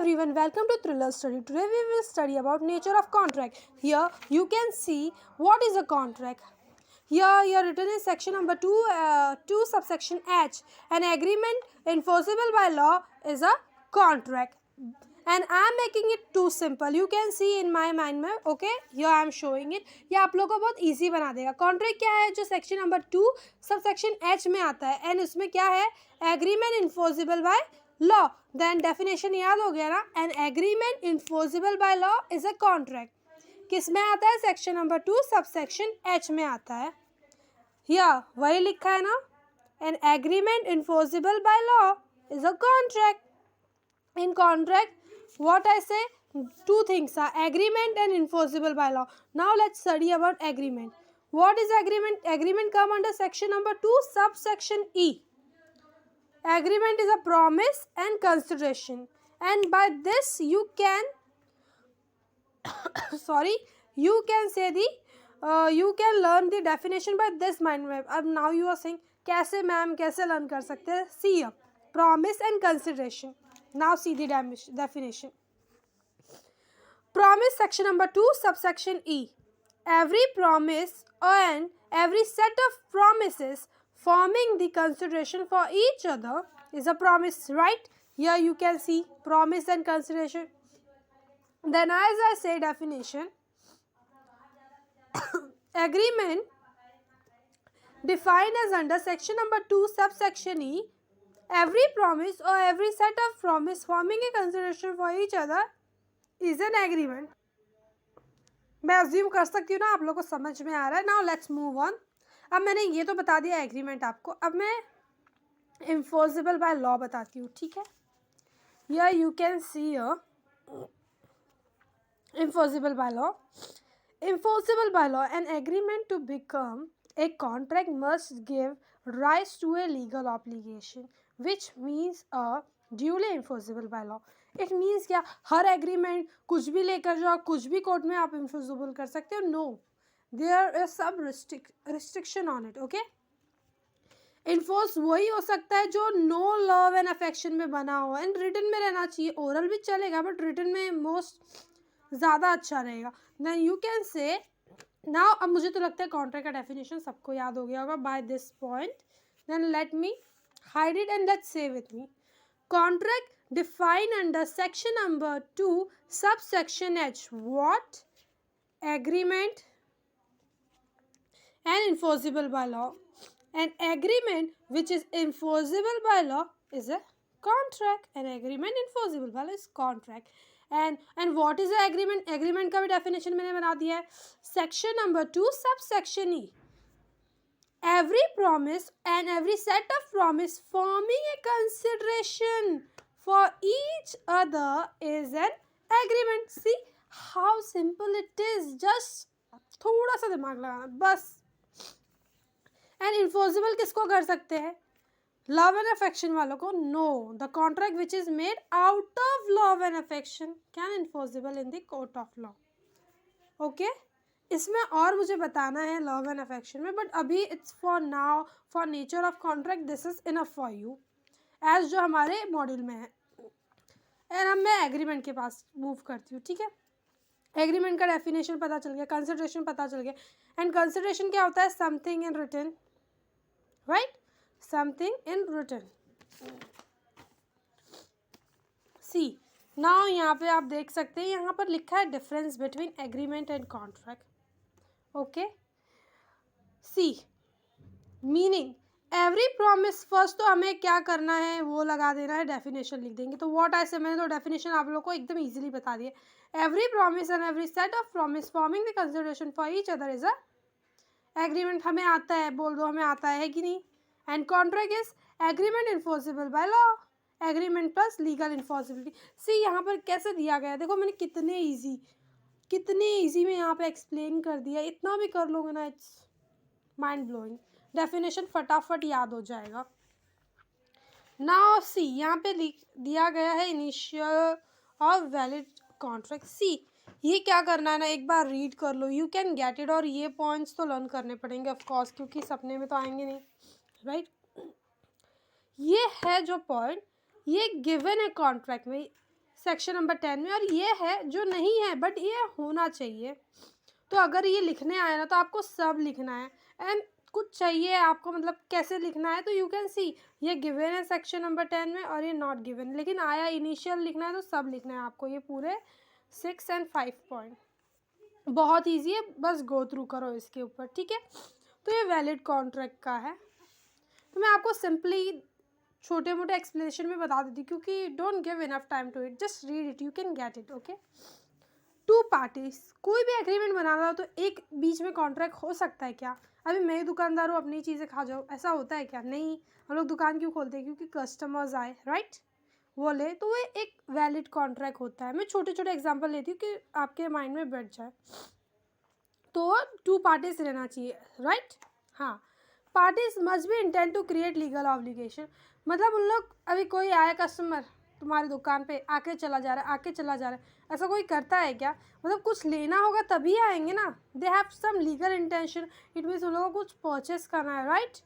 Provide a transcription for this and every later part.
everyone, welcome to Thriller Study. Today we will study about nature of contract. Here you can see what is a contract. Here written in section number 2 subsection H. An agreement enforceable by law is a contract. And I am making it too simple. You can see in my mind में okay. Here I am showing it. ये आप लोगों को बहुत easy बना देगा. Contract क्या है जो section number 2 subsection H में आता है and उसमें क्या है agreement enforceable by law. Then definition याद हो गया ना. An agreement enforceable by law is a contract. किस में आता है section number 2 subsection H में आता है. Here वही लिखा है ना. An agreement enforceable by law is a contract. In contract, what I say, two things are agreement and enforceable by law. Now let's study about agreement. What is agreement? Agreement come under section number 2 subsection E. Agreement is a promise and consideration, and by this you can you can say you can learn the definition by this mind map. अब now you are saying कैसे ma'am कैसे learn कर सकते हैं? See here, promise and consideration. Now see the definition. Promise section number 2 subsection E. Every promise and every set of promises forming the consideration for each other is a promise, right? Here you can see promise and consideration. Then as I say definition, agreement defined as under section number 2 subsection E. Every promise or every set of promise forming a consideration for each other is an agreement. मैं assume कर सकती हूँ ना आप लोगों को समझ में आ रहा है. Now let's move on. अब मैंने ये तो बता दिया एग्रीमेंट आपको. अब मैं इन्फोर्सेबल बाय लॉ बताती हूँ. ठीक है. या you can see enforceable by law. Enforceable by law, an agreement to become a contract must give rise to a legal obligation, which means a duly enforceable by law. It means क्या हर agreement कुछ भी लेकर जाओ कुछ भी court में आप enforceable कर सकते हो. No, there is some restriction on it. Okay. Enforce वही हो सकता है जो no love and affection में बना हो and written में रहना चाहिए. Oral भी चलेगा but written में most ज़्यादा अच्छा रहेगा. Then you can say now. अब मुझे तो लगता है कॉन्ट्रैक्ट का डेफिनेशन सबको याद हो गया होगा by this point. Then let me hide it and let's say with me. Contract defined under section number 2 subsection H. What? Agreement and enforceable by law. An agreement which is enforceable by law is a contract. An agreement enforceable by law is contract. And what is the agreement? Agreement का भी definition मैंने बना दिया है. Section number 2 subsection E. Every promise and every set of promise forming a consideration for each other is an agreement. See how simple it is. Just थोड़ा सा दिमाग लगाना बस. And enforceable किसको कर सकते हैं? लव एंड अफेक्शन वालों को. No, the contract which is made out of love and affection can enforceable in the court of law. Okay. इसमें और मुझे बताना है लव एंड अफेक्शन में बट अभी it's for now for nature of contract this is enough for you as जो हमारे module में है. एंड अब मैं एग्रीमेंट के पास मूव करती हूँ. ठीक है. एग्रीमेंट का डेफिनेशन पता चल गया. कंसिडरेशन पता चल गया. एंड कंसिडरेशन क्या होता है? Something in written, right? Something in written. See, now यहाँ पे आप देख सकते हैं यहाँ पर लिखा है difference between agreement and contract. Okay. See, meaning every promise. first तो हमें क्या करना है वो लगा देना है. definition लिख देंगे. तो what I say, मैंने तो definition आप लोगों को एकदम easily बता दिया. Every promise and every set of promise forming the consideration for each other is a agreement. हमें आता है, बोल दो हमें आता है कि नहीं. And contract is agreement enforceable by law. Agreement plus legal enforceability. See यहाँ पर कैसे दिया गया है. देखो मैंने कितने easy में यहाँ पे explain कर दिया. इतना भी कर लोगे ना it's mind blowing. Definition फटाफट याद हो जाएगा. Now see यहाँ पे दिया गया है initial of valid contract. See ये क्या करना है ना, एक बार रीड कर लो. You can get it. और ये पॉइंट्स तो लर्न करने पड़ेंगे ऑफ कोर्स क्योंकि सपने में तो आएंगे नहीं. राइट. ये है जो पॉइंट ये गिवन है कॉन्ट्रैक्ट में. सेक्शन नंबर 10 में, और ये है जो नहीं है बट ये होना चाहिए। तो अगर ये लिखने आया ना तो आपको सब लिखना है, एंड कुछ चाहिए आपको मतलब कैसे लिखना है, तो यू कैन सी ये गिवन है सेक्शन नंबर 10 में और ये नॉट गिवन, लेकिन आया इनिशियल लिखना है तो सब लिखना है आपको, ये पूरे 6 एंड 5 पॉइंट। बहुत ईजी है, बस गो थ्रू करो इसके ऊपर, ठीक है। तो ये वैलिड कॉन्ट्रैक्ट का है। तो मैं आपको सिंपली छोटे मोटे एक्सप्लेनेशन में बता देती हूँ, क्योंकि don't give enough time to it, just read it, you can get it, okay. Two parties, कोई भी एग्रीमेंट बनाना हो तो एक बीच में कॉन्ट्रैक्ट हो सकता है क्या? अभी मैं दुकानदार हूँ, अपनी चीज़ें खा जाओ, ऐसा होता है क्या? नहीं। हम लोग दुकान क्यों खोलते हैं? क्योंकि कस्टमर्स आए, राइट, वो ले, तो वो एक वैलिड कॉन्ट्रैक्ट होता है। मैं छोटे छोटे एग्जांपल लेती हूँ कि आपके माइंड में बैठ जाए। तो टू पार्टीज रहना चाहिए, राइट। हाँ, parties must be intend to create legal obligation, मतलब उन लोग, अभी कोई आया कस्टमर तुम्हारी दुकान पे, आके चला जा रहा है, आके चला जा रहा है, ऐसा कोई करता है क्या? मतलब कुछ लेना होगा तभी आएंगे ना, they have some legal intention, it means उन लोगों को कुछ परचेस करना है, right.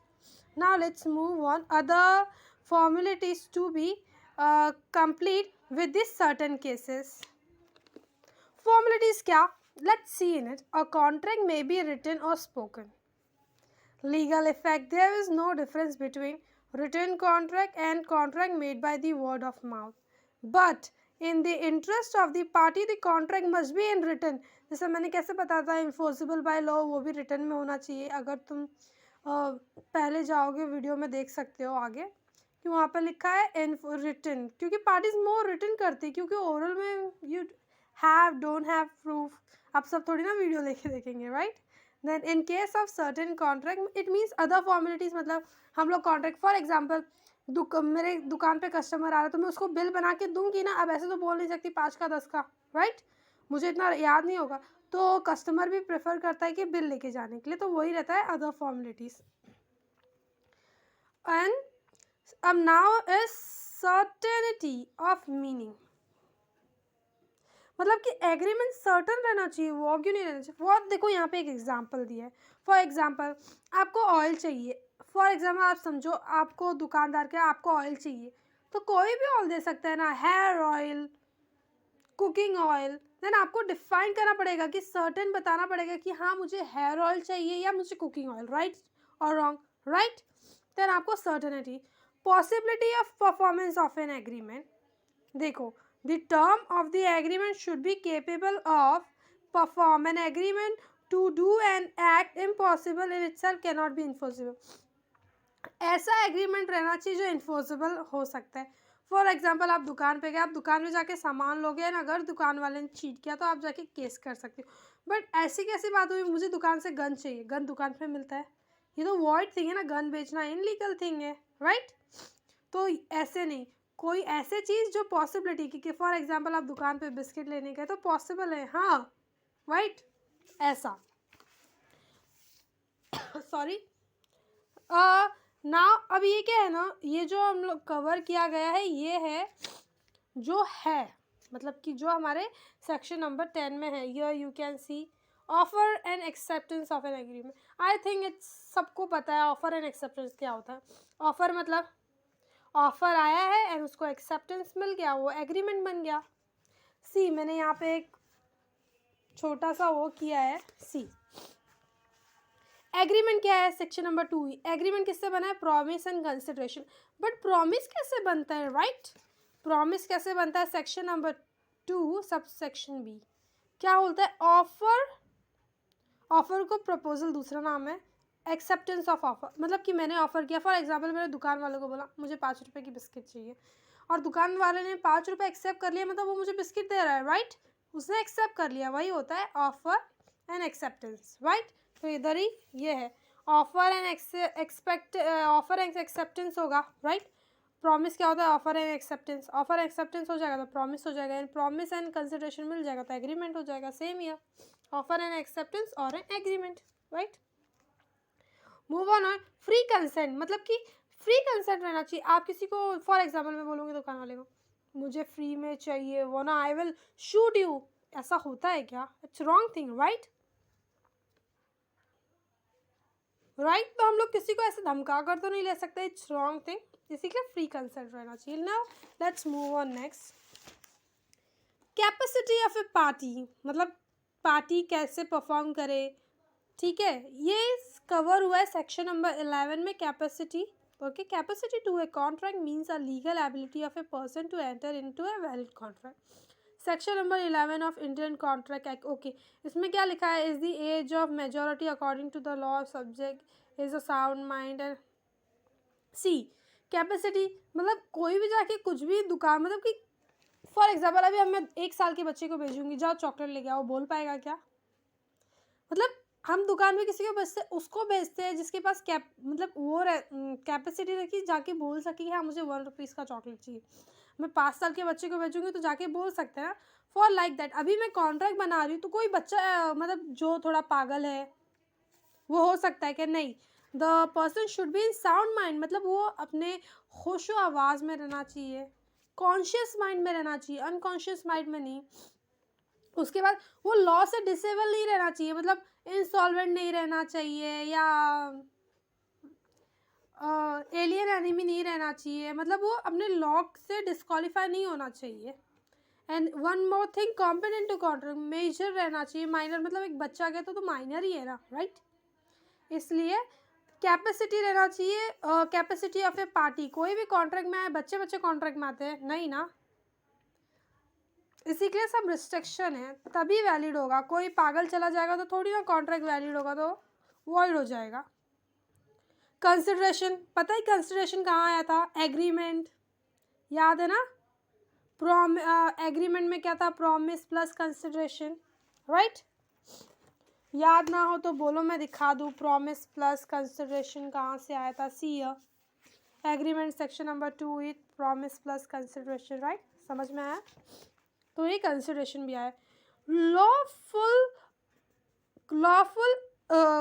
Now let's move on, other formalities to be complete with this certain cases. Formalities क्या? Let's see in it. A contract may be written or spoken. Legal effect, there is no difference between written contract and contract made by the word of mouth. But in the interest of the party, the contract must be in written. जैसे मैंने कैसे बताया था enforceable by law, वो भी written में होना चाहिए। अगर तुम पहले जाओगे वीडियो में देख सकते हो आगे कि वहाँ पर लिखा है written, क्योंकि पार्टीज मोर रिटन करती है, क्योंकि ओरल में you have don't have proof, आप सब थोड़ी ना वीडियो लेके देखेंगे, right. Then in case of certain contract it means other formalities, मतलब हम लोग कॉन्ट्रैक्ट, फॉर एग्जांपल मेरे दुकान पे कस्टमर आ रहा है तो मैं उसको बिल बना के दूंगी ना, अब ऐसे तो बोल नहीं सकती 5 का 10 का, राइट, मुझे इतना याद नहीं होगा, तो कस्टमर भी प्रेफर करता है कि बिल लेके जाने के लिए, तो वही रहता है अदर फॉर्मेलिटीज़। एंड अब now is certainty of meaning, मतलब कि एग्रीमेंट सर्टन रहना चाहिए, वो क्यों नहीं रहना चाहिए? वो देखो यहाँ पे एक एग्जांपल दिया है। फॉर एग्जांपल आपको ऑयल चाहिए, फॉर एग्जांपल आप समझो आपको दुकानदार के आपको ऑयल चाहिए, तो कोई भी ऑयल दे सकता है ना, hair oil, cooking oil. Then आपको डिफाइन करना पड़ेगा कि सर्टेन बताना पड़ेगा कि हाँ मुझे हेयर ऑयल चाहिए या मुझे कुकिंग ऑयल, राइट और रॉन्ग, राइट। देन आपको certainty, possibility of performance of an agreement, देखो the term of the agreement should be capable of perform an agreement to do an act impossible in itself cannot be enforceable, ऐसा agreement रहना चाहिए जो enforceable हो सकता है। For example आप दुकान पे गए, आप दुकान में जाके सामान लोगे ना, अगर दुकान वाले ने चीट किया तो आप जाके केस कर सकते हो, बट ऐसी कैसी बात हुई मुझे दुकान से गन चाहिए, गन दुकान पे मिलता है, ये तो वॉइड थिंग है ना, गन बेचना इनलीगल थिंग है, राइट। तो ऐसे नहीं, कोई ऐसे चीज़ जो पॉसिबिलिटी की, कि फॉर एग्जांपल आप दुकान पे बिस्किट लेने गए तो पॉसिबल है, हाँ, राइट, ऐसा। सॉरी, नाउ अब ये क्या है ना, ये जो हम लोग कवर किया गया है ये है जो है, मतलब कि जो हमारे सेक्शन नंबर 10 में है, ये you can see offer and acceptance of an agreement. I think it's सबको पता है ऑफर एंड एक्सेप्टेंस क्या होता है। ऑफर मतलब ऑफर आया है एंड उसको एक्सेप्टेंस मिल गया, वो एग्रीमेंट बन गया। सी मैंने यहाँ पे एक छोटा सा वो किया है, सी एग्रीमेंट क्या है, सेक्शन नंबर 2। एग्रीमेंट किससे बना है? Promise and consideration. But promise कैसे बनता है, राइट? प्रॉमिस कैसे बनता है? Section number 2 sub section B क्या बोलता है? ऑफर, ऑफर को प्रपोजल दूसरा नाम है, एक्सेप्टेंस ऑफ ऑफर, मतलब कि मैंने ऑफर किया, फॉर एग्जांपल मैंने दुकान वालों को बोला मुझे 5 रुपये की बिस्किट चाहिए, और दुकान वाले ने 5 रुपये एक्सेप्ट कर लिया, मतलब वो मुझे बिस्किट दे रहा है, राइट, उसने एक्सेप्ट कर लिया, वही होता है ऑफर एंड एक्सेप्टेंस, राइट। तो इधर ही ये है offer and offer and acceptance होगा, राइट। प्रॉमिस क्या होता है? Offer and acceptance, offer acceptance हो जाएगा तो प्रॉमिस हो जाएगा, एंड प्रॉमिस एंड कंसिडरेशन मिल जाएगा तो एग्रीमेंट हो जाएगा, same here offer and acceptance और an agreement, right. Move on. Free consent, मतलब कि फ्री कंसेंट रहना चाहिए। आप किसी को, फॉर एग्जांपल मैं बोलूँगी दुकान वाले को मुझे फ्री में चाहिए वो ना, आई विल शूट यू, ऐसा होता है क्या? It's wrong thing, right, right. तो हम लोग किसी को ऐसे धमका कर तो नहीं ले सकते, इट्स रॉन्ग थिंग, इसी के लिए फ्री कंसेंट रहना चाहिए। Now let's move on next. Capacity of A party, मतलब पार्टी कैसे परफॉर्म करे, ठीक है, ये कवर हुआ है सेक्शन नंबर 11 में, capacity. Okay, capacity to a contract means a legal ability of a person to enter into a valid contract. Section number 11 of Indian contract act. Okay, इसमें क्या लिखा है, is the age of majority according to the law subject is a sound mind and see capacity, मतलब कोई भी जाके कुछ भी दुकान, मतलब कि फॉर एग्जाम्पल अभी मैं 1 साल के बच्चे को भेजूंगी, जाओ चॉकलेट लेके आओ, बोल पाएगा क्या? मतलब हम दुकान में किसी को भेजते, उसको भेजते हैं जिसके पास मतलब वो कैपेसिटी रखी, जाके बोल सके कि हाँ मुझे 1 रुपीज़ का चॉकलेट चाहिए। मैं 5 साल के बच्चे को भेजूंगी तो जाके बोल सकते हैं ना, फॉर लाइक दैट। अभी मैं कॉन्ट्रैक्ट बना रही हूँ तो कोई बच्चा मतलब जो थोड़ा पागल है वो हो सकता है कि नहीं, the person should be in sound mind, मतलब वो अपने होशो आवाज़ में रहना चाहिए, कॉन्शियस माइंड में रहना चाहिए, अनकॉन्शियस माइंड में नहीं। उसके बाद वो लॉ से डिसेबल नहीं रहना चाहिए, मतलब इंसॉल्वेंट नहीं रहना चाहिए, या एलियन एनिमी नहीं रहना चाहिए, मतलब वो अपने लॉ से डिस्क्वालीफाई नहीं होना चाहिए। And one more thing, competent to contract, major रहना चाहिए, माइनर मतलब एक बच्चा गया तो माइनर ही है ना, राइट। इसलिए कैपेसिटी रहना चाहिए, कैपेसिटी ऑफ ए पार्टी। कोई भी कॉन्ट्रैक्ट में आए, बच्चे बच्चे कॉन्ट्रैक्ट में आते हैं नहीं ना, इसी के लिए सब रिस्ट्रिक्शन है, तभी वैलिड होगा। कोई पागल चला जाएगा तो थोड़ी ना कॉन्ट्रैक्ट वैलिड होगा, तो वॉइड हो जाएगा। कंसिडरेशन, पता है कंसिडरेशन कहाँ आया था? एग्रीमेंट, याद है ना? एग्रीमेंट में क्या था? Promise plus consideration, right. याद ना हो तो बोलो, मैं दिखा दूँ। प्रॉमिस प्लस कंसिडरेशन कहाँ से आया था? See agreement section number 2 with promise plus consideration, right. समझ में आया? तो ये कंसिडरेशन भी आया। Lawful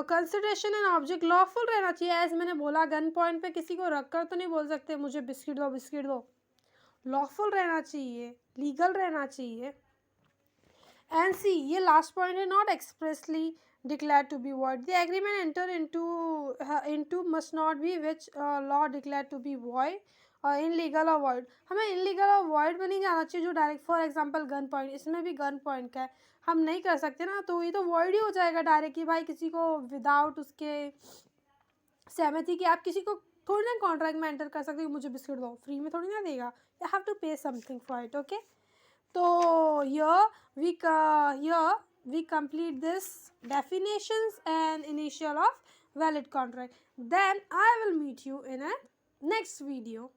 consideration and object lawful रहना चाहिए, एज मैंने बोला, गन पॉइंट पे किसी को रखकर तो नहीं बोल सकते मुझे बिस्किट दो बिस्किट दो। लॉफुल रहना चाहिए, लीगल रहना चाहिए। एंड सी, ये लास्ट पॉइंट है, not expressly declared to be void. The agreement enter into must not be which law declared to be void illegal or void. हमें illegal और void में नहीं जाना चाहिए जो direct, for example gun point, इसमें भी गन पॉइंट का है, हम नहीं कर सकते ना, तो ये तो void ही हो जाएगा डायरेक्ट, कि भाई किसी को विदाउट उसके सहमति के आप किसी को थोड़ी ना कॉन्ट्रैक्ट में एंटर कर सकते हो, मुझे बिस्किट दो, फ्री में थोड़ी ना देगा, यू हैव टू पे समथिंग फॉर इट। ओके, तो here we complete this definitions and initial of valid contract. Then I will meet you in a next video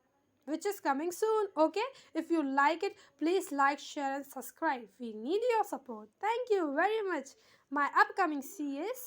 which is coming soon. Okay, if you like it, please like, share and subscribe. We need your support. Thank you very much. My upcoming C is